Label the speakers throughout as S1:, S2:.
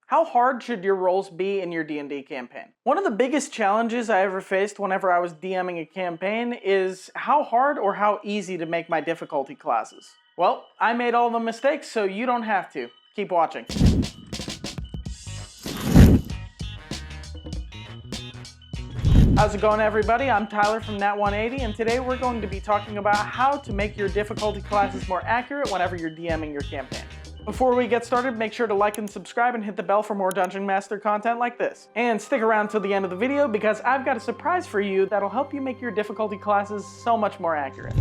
S1: How hard should your rolls be in your D&D campaign? One of the biggest challenges I ever faced whenever I was DMing a campaign is how hard or how easy to make my difficulty classes. Well, I made all the mistakes, so you don't have to. Keep watching. How's it going, everybody? I'm Tyler from Nat180, and today we're going to be talking about how to make your difficulty classes more accurate whenever you're DMing your campaign. Before we get started, make sure to like and subscribe and hit the bell for more Dungeon Master content like this. And stick around till the end of the video because I've got a surprise for you that'll help you make your difficulty classes so much more accurate.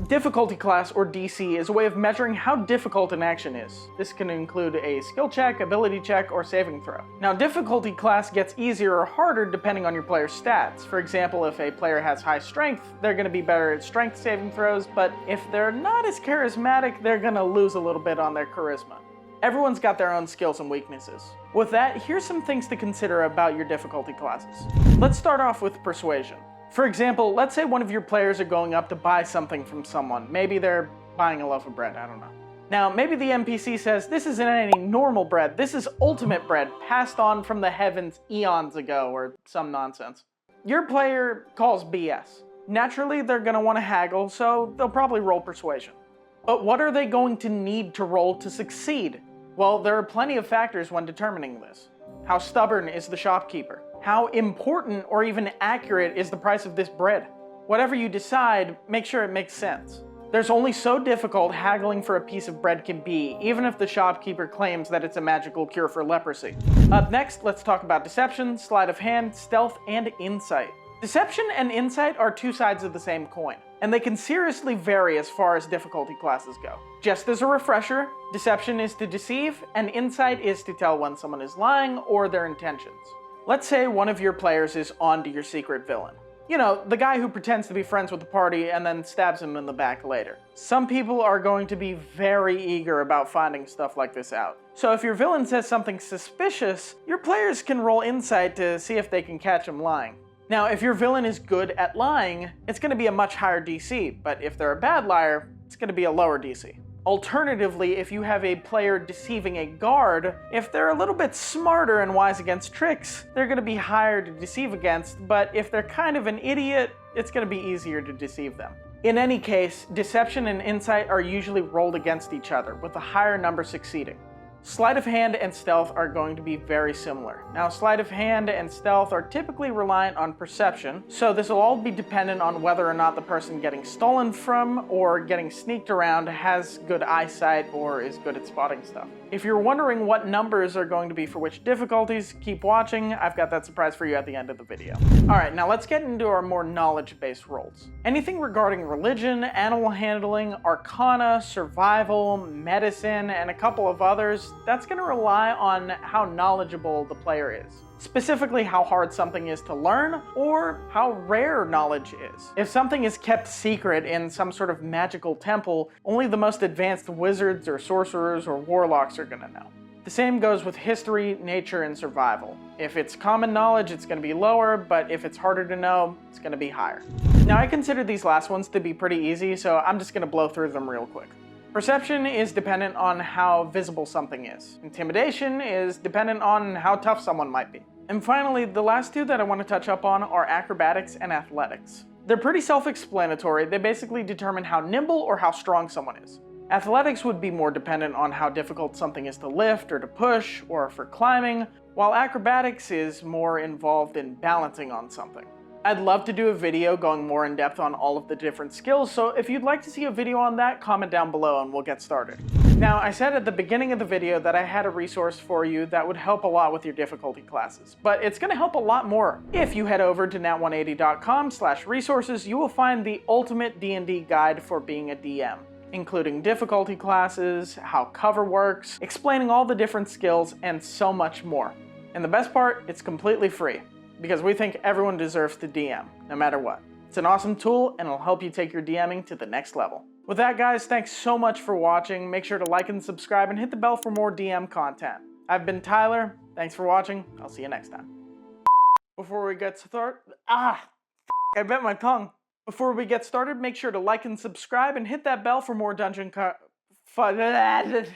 S1: Difficulty class, or DC, is a way of measuring how difficult an action is. This can include a skill check, ability check, or saving throw. Now, difficulty class gets easier or harder depending on your player's stats. For example, if a player has high strength, they're going to be better at strength saving throws, but if they're not as charismatic, they're going to lose a little bit on their charisma. Everyone's got their own skills and weaknesses. With that, here's some things to consider about your difficulty classes. Let's start off with persuasion. For example, let's say one of your players are going up to buy something from someone. Maybe they're buying a loaf of bread, I don't know. Now, maybe the NPC says, this isn't any normal bread, this is ultimate bread, passed on from the heavens eons ago, or some nonsense. Your player calls BS. Naturally, they're gonna wanna haggle, so they'll probably roll persuasion. But what are they going to need to roll to succeed? Well, there are plenty of factors when determining this. How stubborn is the shopkeeper? How important or even accurate is the price of this bread? Whatever you decide, make sure it makes sense. There's only so difficult haggling for a piece of bread can be, even if the shopkeeper claims that it's a magical cure for leprosy. Up next, let's talk about deception, sleight of hand, stealth, and insight. Deception and insight are two sides of the same coin, and they can seriously vary as far as difficulty classes go. Just as a refresher, deception is to deceive, and insight is to tell when someone is lying or their intentions. Let's say one of your players is onto your secret villain. You know, the guy who pretends to be friends with the party and then stabs him in the back later. Some people are going to be very eager about finding stuff like this out. So if your villain says something suspicious, your players can roll insight to see if they can catch him lying. Now, if your villain is good at lying, it's going to be a much higher DC, but if they're a bad liar, it's going to be a lower DC. Alternatively, if you have a player deceiving a guard, if they're a little bit smarter and wise against tricks, they're going to be higher to deceive against, but if they're kind of an idiot, it's going to be easier to deceive them. In any case, deception and insight are usually rolled against each other, with a higher number succeeding. Sleight of hand and stealth are going to be very similar. Now, sleight of hand and stealth are typically reliant on perception, so this will all be dependent on whether or not the person getting stolen from or getting sneaked around has good eyesight or is good at spotting stuff. If you're wondering what numbers are going to be for which difficulties, keep watching. I've got that surprise for you at the end of the video. Alright, now let's get into our more knowledge-based rolls. Anything regarding religion, animal handling, arcana, survival, medicine, and a couple of others, that's going to rely on how knowledgeable the player is. Specifically, how hard something is to learn, or how rare knowledge is. If something is kept secret in some sort of magical temple, only the most advanced wizards or sorcerers or warlocks are going to know. The same goes with history, nature, and survival. If it's common knowledge, it's going to be lower, but if it's harder to know, it's going to be higher. Now, I consider these last ones to be pretty easy, so I'm just going to blow through them real quick. Perception is dependent on how visible something is. Intimidation is dependent on how tough someone might be. And finally, the last two that I want to touch up on are acrobatics and athletics. They're pretty self-explanatory. They basically determine how nimble or how strong someone is. Athletics would be more dependent on how difficult something is to lift or to push or for climbing, while acrobatics is more involved in balancing on something. I'd love to do a video going more in depth on all of the different skills, so if you'd like to see a video on that, comment down below and we'll get started. Now, I said at the beginning of the video that I had a resource for you that would help a lot with your difficulty classes, but it's going to help a lot more. If you head over to nat180.com/resources, you will find the ultimate D&D guide for being a DM, including difficulty classes, how cover works, explaining all the different skills, and so much more. And the best part, it's completely free, because we think everyone deserves to DM, no matter what. It's an awesome tool, and it'll help you take your DMing to the next level. With that, guys, thanks so much for watching. Make sure to like and subscribe, and hit the bell for more DM content. I've been Tyler. Thanks for watching. I'll see you next time. Before we get started, I bit my tongue. Before we get started, make sure to like and subscribe, and hit that bell for more